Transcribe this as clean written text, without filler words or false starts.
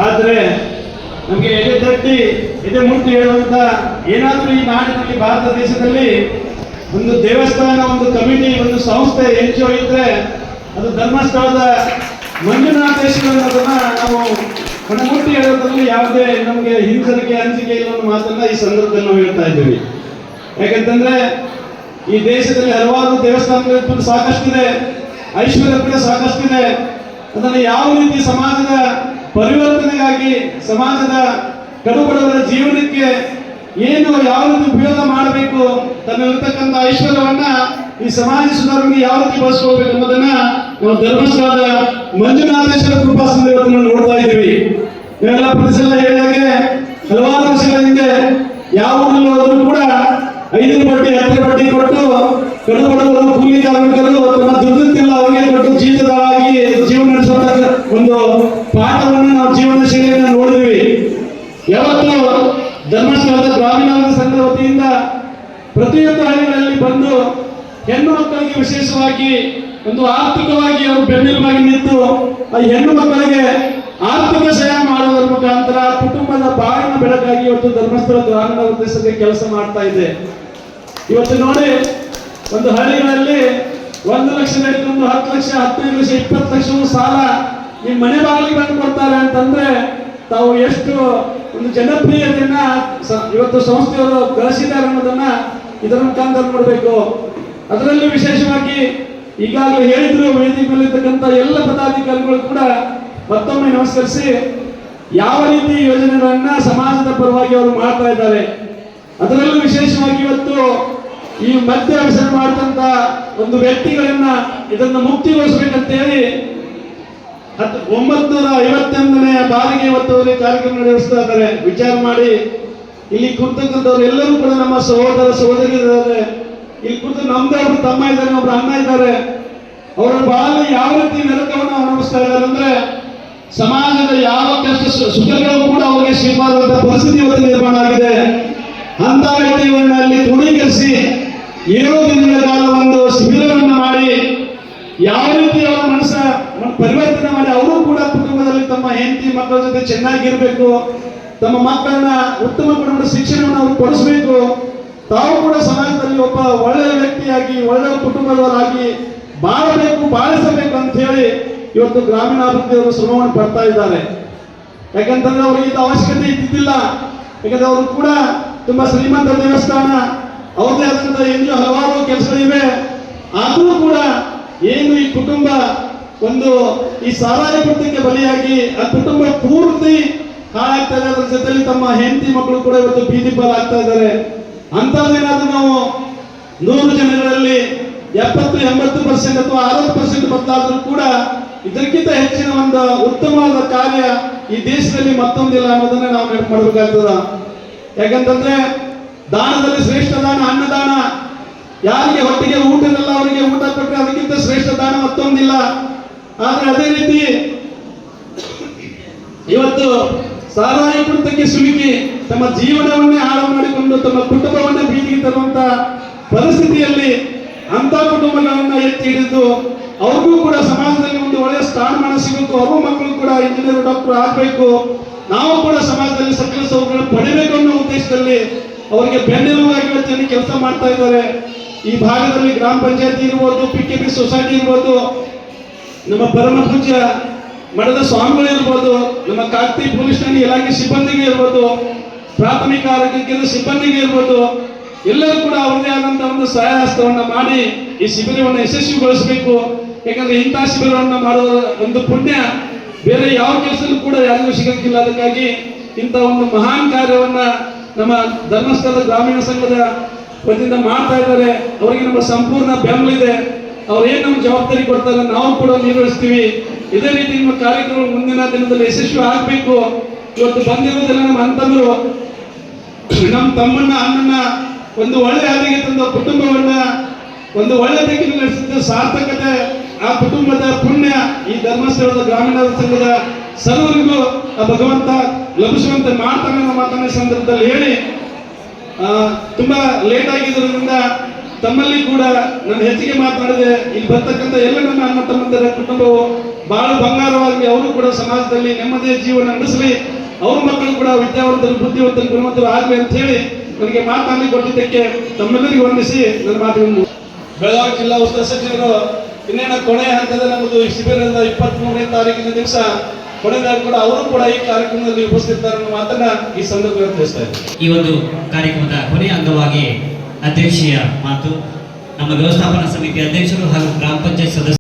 ಆದರೆ ನಮಗೆ ಎದೆ ತಟ್ಟಿ ಎದೆ ಮುಟ್ಟಿ ಹೇಳುವಂತ ಏನಾದರೂ ಈ ನಾಡಿನಲ್ಲಿ ಭಾರತ ದೇಶದಲ್ಲಿ ಒಂದು ದೇವಸ್ಥಾನ, ಒಂದು ಕಮಿಟಿ, ಒಂದು ಸಂಸ್ಥೆ, NGO ಇದ್ರೆ ಅದು ಧರ್ಮಸ್ಥಳದ ಮಂಜುನಾಥೇಶ್ವರ ಅನ್ನೋದನ್ನ ನಾವು ಮನಮುಟ್ಟಿ ಹೇಳೋದ್ರಲ್ಲಿ ಯಾವುದೇ ನಮಗೆ ಹಿಂಸರಿಕೆ, ಅಂಜಿಕೆ ಇಲ್ಲ ಅನ್ನೋ ಮಾತನ್ನ ಈ ಸಂದರ್ಭದಲ್ಲಿ ನಾವು ಹೇಳ್ತಾ ಇದ್ದೀವಿ. ಯಾಕಂತಂದ್ರೆ ಈ ದೇಶದಲ್ಲಿ ಹಲವಾರು ದೇವಸ್ಥಾನಗಳು ಸಾಕಷ್ಟಿದೆ, ಐಶ್ವರ್ಯ ಕೂಡ ಸಾಕಷ್ಟಿದೆ. ಅದನ್ನು ಯಾವ ರೀತಿ ಸಮಾಜದ ಪರಿವರ್ತನೆಗಾಗಿ, ಸಮಾಜದ ಕಡುಬಡವರ ಜೀವನಕ್ಕೆ ಏನು ಯಾವ ರೀತಿ ಉಪಯೋಗ ಮಾಡಬೇಕು, ತನ್ನಲ್ಲಿರ್ತಕ್ಕಂಥ ಐಶ್ವರ್ಯವನ್ನ ಈ ಸಮಾಜ ಸುಧಾರಣೆಗೆ ಯಾವ ರೀತಿ ಬಳಸ್ಕೋಬೇಕು ಅನ್ನೋದನ್ನ ನಾವು ಧರ್ಮಸ್ಥಳದ ಮಂಜುನಾಥೇಶ್ವರ ಕೃಪಾ ಸಂದೇಶವನ್ನು ನೋಡ್ತಾ ಇದ್ದೀವಿ. ಇವೆಲ್ಲ ಪ್ರತಿಸಲ ಹೇಳಿದಾಗೆ ಹಲವಾರು ವರ್ಷಗಳ ಹಿಂದೆ ಯಾವ ಊರಲ್ಲಿ ಹೋದ್ರು ಕೂಡ 5 ಬಡ್ಡಿ 10 ಬಡ್ಡಿ ಕೊಟ್ಟು ಕಡುಬಡವರು, ಕೂಲಿ ಕಾರ್ಮಿಕರು ತಮ್ಮ ದುಡ್ಡಿಲ್ಲ ಅವರಿಗೆ ಕೊಟ್ಟು ಜೀತದಾಗಿ ಜೀವನ ನಡೆಸುವಂತ ಒಂದು ಪಾಠವನ್ನು ನಾವು ಜೀವನ ಶೈಲಿಯನ್ನು ನೋಡಿದ್ವಿ. ಯಾವತ್ತು ಧರ್ಮಸ್ಥಳದ ಗ್ರಾಮೀಣಾಭಿವೃದ್ಧಿ ಸಂಘದ ವತಿಯಿಂದ ಪ್ರತಿಯೊಂದು ಹಳ್ಳಿಗಳಲ್ಲಿ ಬಂದು ಹೆಣ್ಣು ಮಕ್ಕಳಿಗೆ ವಿಶೇಷವಾಗಿ ಒಂದು ಆರ್ಥಿಕವಾಗಿ ಅವರು ಬೆನ್ನೆಲುಬಾಗಿ ನಿಂತು ಆ ಹೆಣ್ಣು ಮಕ್ಕಳಿಗೆ ಆರ್ಥಿಕ ಸಹಾಯ ಮಾಡುವುದರ ಮುಖಾಂತರ ಕುಟುಂಬದ ಬಾಳಿನ ಬೆಳಕಾಗಿ ಇವತ್ತು ಧರ್ಮಸ್ಥಳ ಗ್ರಾಮೀಣಾಭಿವೃದ್ಧಿ ಸಂಘ ಕೆಲಸ ಮಾಡ್ತಾ ಇದೆ. ಇವತ್ತು ನೋಡಿ, ಒಂದು ಹಳ್ಳಿಗಳಲ್ಲಿ 1 ಲಕ್ಷ ಹಿಡಿದು 10 ಲಕ್ಷ, 15 ಲಕ್ಷ, 20 ಲಕ್ಷವೂ ಸಾಲ ನಿಮ್ಮ ಮನೆ ಬಾಗಿಲಿಗೆ ಬಂದು ಕೊಡ್ತಾರೆ ಅಂತಂದ್ರೆ ತಾವು ಎಷ್ಟು ಒಂದು ಜನಪ್ರಿಯತೆಯನ್ನ ಇವತ್ತು ಸಂಸ್ಥೆಯವರು ಗಳಿಸಿದ್ದಾರೆ ಅನ್ನೋದನ್ನ ಇದರ ಮುಖಾಂತರ ನೋಡಬೇಕು. ಅದರಲ್ಲೂ ವಿಶೇಷವಾಗಿ ಈಗಾಗಲೇ ಹೇಳಿದ್ರು, ವೇದಿಕೆ ಮೇಲಿರ್ತಕ್ಕಂಥ ಎಲ್ಲ ಪದಾಧಿಕಾರಿಗಳು ಕೂಡ ಮತ್ತೊಮ್ಮೆ ನಮಸ್ಕರಿಸಿ ಯಾವ ರೀತಿ ಯೋಜನೆಗಳನ್ನ ಸಮಾಜದ ಪರವಾಗಿ ಅವರು ಮಾಡ್ತಾ ಇದ್ದಾರೆ. ಅದರಲ್ಲೂ ವಿಶೇಷವಾಗಿ ಇವತ್ತು ಈ ಮದ್ಯ ವ್ಯಸನ ಮಾಡತಂತ ಒಂದು ವ್ಯಕ್ತಿಗಳನ್ನ ಇದನ್ನು ಮುಕ್ತಿಗೊಳಿಸಬೇಕಂತ ಹೇಳಿ 951ನೇ ಬಾರಿಗೆ ಇವತ್ತು ಅವರಿಗೆ ಕಾರ್ಯಕ್ರಮ ನಡೆಸ್ತಾ ಇದ್ದಾರೆ. ವಿಚಾರ ಮಾಡಿ ಇಲ್ಲಿ ಕೂರ್ತಕ್ಕಂಥವ್ರು ಎಲ್ಲರೂ ಕೂಡ ನಮ್ಮ ಸಹೋದರ ಸಹೋದರಿಯರಿದ್ದಾರೆ. ಇಲ್ಲಿ ಕೂತು ನಮ್ದೇ ಒಬ್ರು ತಮ್ಮ ಇದ್ದಾರೆ, ಒಬ್ರು ಅಣ್ಣ ಇದ್ದಾರೆ. ಅವರ ಬಾಳಿ ಯಾವ ರೀತಿ ನರಕವನ್ನು ಅನುಭವಿಸ್ತಾ ಇದ್ದಾರೆ ಅಂದ್ರೆ ಸಮಾಜದ ಯಾವ ಕಷ್ಟ ಸುಖಗಳು ಕೂಡ ಅವರಿಗೆ ಸಿಗಬಾರದಂತ ಪರಿಸ್ಥಿತಿ ಇವತ್ತು ನಿರ್ಮಾಣ ಆಗಿದೆ. ಅಂತ ವ್ಯಕ್ತಿಗಳನ್ನ ಅಲ್ಲಿ ತೃಣೀಕರಿಸಿ 7 ದಿನಗಳ ಕಾಲ ಒಂದು ಶಿಬಿರವನ್ನು ಮಾಡಿ ಯಾವ ರೀತಿ ಅವರ ಮನಸ್ಸ ಪರಿವರ್ತನೆ ಮಾಡಿ ಅವರು ಕೂಡ ಕುಟುಂಬದಲ್ಲಿ ತಮ್ಮ ಹೆಂಡತಿ ಮಕ್ಕಳ ಜೊತೆ ಚೆನ್ನಾಗಿರ್ಬೇಕು, ತಮ್ಮ ಮಕ್ಕಳನ್ನ ಉತ್ತಮ ಗುಣಮಟ್ಟದ ಶಿಕ್ಷಣವನ್ನು ಅವರು ಕೊಡಿಸ್ಬೇಕು, ತಾವು ಕೂಡ ಸಮಾಜದಲ್ಲಿ ಒಬ್ಬ ಒಳ್ಳೆಯ ವ್ಯಕ್ತಿಯಾಗಿ, ಒಳ್ಳೆಯ ಕುಟುಂಬದವರಾಗಿ ಬಾಳಬೇಕು, ಬಾಳಿಸಬೇಕು ಅಂತ ಹೇಳಿ ಇವತ್ತು ಗ್ರಾಮೀಣಾಭಿವೃದ್ಧಿಯವರು ಶ್ರಮವನ್ನು ಪಡ್ತಾ ಇದ್ದಾರೆ. ಯಾಕಂತಂದ್ರೆ ಅವರಿಗೆ ಇದು ಅವಶ್ಯಕತೆ ಇದ್ದಿದ್ದಿಲ್ಲ. ಯಾಕಂದ್ರೆ ಅವರು ಕೂಡ ತುಂಬಾ ಶ್ರೀಮಂತ ದೇವಸ್ಥಾನ, ಅವ್ರದೇ ಆದಂತಹ NGO ಹಲವಾರು ಕೆಲಸಗಳಿವೆ. ಆದರೂ ಕೂಡ ಏನು ಈ ಕುಟುಂಬ ಒಂದು ಈ ಸಾರಾಯಿ ಕುಟುಂಬಕ್ಕೆ ಬಲಿಯಾಗಿ ಆ ಕುಟುಂಬ ಪೂರ್ತಿ ಹಾಳಾಗ್ತಾ ಇದೆ. ಅದರ ಜೊತೆಲಿ ತಮ್ಮ ಹೆಂಡತಿ ಮಕ್ಕಳು ಕೂಡ ಇವತ್ತು ಬೀದಿ ಪಾಲಾಗ್ತಾ ಇದ್ದಾರೆ. ಅಂತದ್ದೇನಾದ್ರೂ ನಾವು 100 ಜನಗಳಲ್ಲಿ 70-80% ಅಥವಾ 60% ಬದಲಾದ್ರೂ ಕೂಡ ಇದಕ್ಕಿಂತ ಹೆಚ್ಚಿನ ಒಂದು ಉತ್ತಮವಾದ ಕಾರ್ಯ ಈ ದೇಶದಲ್ಲಿ ಮತ್ತೊಂದಿಲ್ಲ ಅನ್ನೋದನ್ನ ನಾವು ನೆನಪು ಮಾಡಬೇಕಾಗ್ತದ. ಯಾಕಂತಂದ್ರೆ ದಾನದಲ್ಲಿ ಶ್ರೇಷ್ಠ ದಾನ ಅನ್ನದಾನ. ಯಾರಿಗೆ ಹೊಟ್ಟಿಗೆ ಊಟ ಇರಲ್ಲ ಅವರಿಗೆ ಊಟ ಕೊಟ್ಟರೆ ಅದಕ್ಕಿಂತ ಶ್ರೇಷ್ಠ ದಾನ ಮತ್ತೊಂದಿಲ್ಲ. ಆದ್ರೆ ಅದೇ ರೀತಿ ಇವತ್ತು ಸಾರಾಯಿ ಕುಡಿತಕ್ಕೆ ಸಿಲುಕಿ ತಮ್ಮ ಜೀವನವನ್ನೇ ಹಾಳು ಮಾಡಿಕೊಂಡು ತಮ್ಮ ಕುಟುಂಬವನ್ನೇ ಬೀದಿಗೆ ತರುವಂತ ಪರಿಸ್ಥಿತಿಯಲ್ಲಿ ಅಂತ ಕುಟುಂಬಗಳನ್ನ ಎತ್ತಿ ಹಿಡಿದು ಅವ್ರಿಗೂ ಕೂಡ ಸಮಾಜದಲ್ಲಿ ಒಂದು ಒಳ್ಳೆಯ ಸ್ಥಾನಮಾನ ಸಿಗಬೇಕು, ಅವ್ರ ಮಕ್ಕಳು ಕೂಡ ಇಂಜಿನಿಯರ್, ಡಾಕ್ಟರ್ ಆಗಬೇಕು, ನಾವು ಕೂಡ ಸಮಾಜದಲ್ಲಿ ಸಕಲ ಸೌಕರ್ಯ ಪಡಿಬೇಕು ಅನ್ನೋ ಉದ್ದೇಶದಲ್ಲಿ ಅವರಿಗೆ ಬೆನ್ನೆಲುಬಾಗಿ ಇವತ್ತು ಕೆಲಸ ಮಾಡ್ತಾ ಇದ್ದಾರೆ. ಈ ಭಾಗದಲ್ಲಿ ಗ್ರಾಮ ಪಂಚಾಯತಿ ಇರ್ಬೋದು, PKP ಸೊಸೈಟಿ ಇರ್ಬೋದು, ನಮ್ಮ ಪರಮ ಪೂಜ್ಯ ಮಠದ ಸ್ವಾಮಿಗಳು ಇರ್ಬೋದು, ನಮ್ಮ ಕಾರ್ತಿ ಪೊಲೀಸ್ ಠಾಣೆ ಇಲಾಖೆ ಸಿಬ್ಬಂದಿಗೆ ಇರ್ಬೋದು, ಪ್ರಾಥಮಿಕ ಆರೋಗ್ಯ ಕೇಂದ್ರ ಸಿಬ್ಬಂದಿಗೆ ಇರ್ಬೋದು, ಎಲ್ಲರೂ ಕೂಡ ಅವರದೇ ಆದಂತಹ ಒಂದು ಸಹಾಯ ಹಸ್ತವನ್ನ ಮಾಡಿ ಈ ಶಿಬಿರವನ್ನು ಯಶಸ್ವಿಗೊಳಿಸಬೇಕು. ಯಾಕಂದ್ರೆ ಇಂತಹ ಶಿಬಿರವನ್ನು ಮಾಡುವ ಒಂದು ಪುಣ್ಯ ಬೇರೆ ಯಾವ ಕೆಲಸದಲ್ಲೂ ಕೂಡ ಯಾರಿಗೂ ಸಿಗಕ್ಕಿಲ್ಲ. ಅದಕ್ಕಾಗಿ ಇಂಥ ಒಂದು ಮಹಾನ್ ಕಾರ್ಯವನ್ನ ನಮ್ಮ ಧರ್ಮಸ್ಥಳದ ಗ್ರಾಮೀಣ ಸಂಘದ ವತಿಯಿಂದ ಮಾಡ್ತಾ ಇದ್ದಾರೆ. ಅವರಿಗೆ ನಮ್ಮ ಸಂಪೂರ್ಣ ಬೆಂಬಲ ಇದೆ. ಅವ್ರು ಏನ್ ನಮ್ಮ ಜವಾಬ್ದಾರಿ ಕೊಡ್ತಾರೆ ನಾವು ಕೂಡ ನಿರ್ವಹಿಸ್ತೀವಿ. ಇದೇ ರೀತಿ ನಿಮ್ಮ ಕಾರ್ಯಕ್ರಮ ಮುಂದಿನ ದಿನದಲ್ಲಿ ಯಶಸ್ವಿ ಆಗಬೇಕು. ಇವತ್ತು ಬಂದಿರುವುದೆಲ್ಲ ನಮ್ಮ ಅಂತಂದ್ರು, ನಮ್ಮ ತಮ್ಮನ್ನ ಅಣ್ಣನ ಒಂದು ಒಳ್ಳೆ ಹಾದಿಗೆ ತಂದ ಕುಟುಂಬವನ್ನ ಒಂದು ಒಳ್ಳೆ ದಿಕ್ಕಿನಲ್ಲಿ ನಡೆಸಿದ ಸಾರ್ಥಕತೆ, ಆ ಕುಟುಂಬದ ಪುಣ್ಯ ಈ ಧರ್ಮಸ್ಥಳದ ಗ್ರಾಮೀಣ ಸಂಘದ ಸರ್ವರಿಗೂ ಆ ಭಗವಂತ ಲಭಿಸುವಂತೆ ಮಾಡ್ತಾನೆ ಅನ್ನೋ ಮಾತನ್ನ ಸಂದರ್ಭದಲ್ಲಿ ಹೇಳಿ, ತುಂಬಾ ಲೇಟ್ ಆಗಿರೋದ್ರಿಂದ ತಮ್ಮಲ್ಲಿ ಕೂಡ ನಾನು ಹೆಚ್ಚಿಗೆ ಮಾತನಾಡಿದೆ. ಇಲ್ಲಿ ಬರ್ತಕ್ಕಂಥ ಎಲ್ಲ ನನ್ನ ಅಣ್ಣ ತಮ್ಮಂದಿರ ಕುಟುಂಬವು ಬಾಳು ಬಂಗಾರವಾಗಿ ಅವರು ಕೂಡ ಸಮಾಜದಲ್ಲಿ ನೆಮ್ಮದಿಯ ಜೀವನ ನಡೆಸಲಿ, ಅವ್ರ ಮಕ್ಕಳು ಕೂಡ ವಿದ್ಯಾವಂತರು ಬುದ್ಧಿವಂತರು ಗುಣವಂತರು ಆಗಲಿ ಅಂತ ಹೇಳಿ ನನಗೆ ಮಾತನಾಡಿ ಕೊಟ್ಟಿದ್ದಕ್ಕೆ ತಮ್ಮೆಲ್ಲರಿಗೂ ವಂದಿಸಿ ನನ್ನ ಮಾತುಗಳನ್ನು ಬೆಳಗಾವಿ ಜಿಲ್ಲಾ ಉಸ್ತುವಾರಿ ಸಚಿವರು ಇನ್ನೇನ ಕೊನೆಯ ಹಂತದ ನಮ್ಮದು ಶಿಬಿರದ 23ನೇ ತಾರೀಕಿನ ದಿವಸ ಕೊನೆದಾಗ ಕೂಡ ಅವರು ಕೂಡ ಈ ಕಾರ್ಯಕ್ರಮದಲ್ಲಿ ಉಪಸ್ಥಿತರು ಅನ್ನೋ ಮಾತನ್ನ ಈ ಸಂದರ್ಭದಲ್ಲಿ ತಿಳಿಸ್ತಾ ಇದ್ದಾರೆ. ಈ ಒಂದು ಕಾರ್ಯಕ್ರಮದ ಕೊನೆಯ ಅಂಗವಾಗಿ ಅಧ್ಯಕ್ಷೀಯ ಮಾತು ನಮ್ಮ ವ್ಯವಸ್ಥಾಪನಾ ಸಮಿತಿ ಅಧ್ಯಕ್ಷರು ಹಾಗೂ ಗ್ರಾಮ ಪಂಚಾಯತ್ ಸದಸ್ಯರು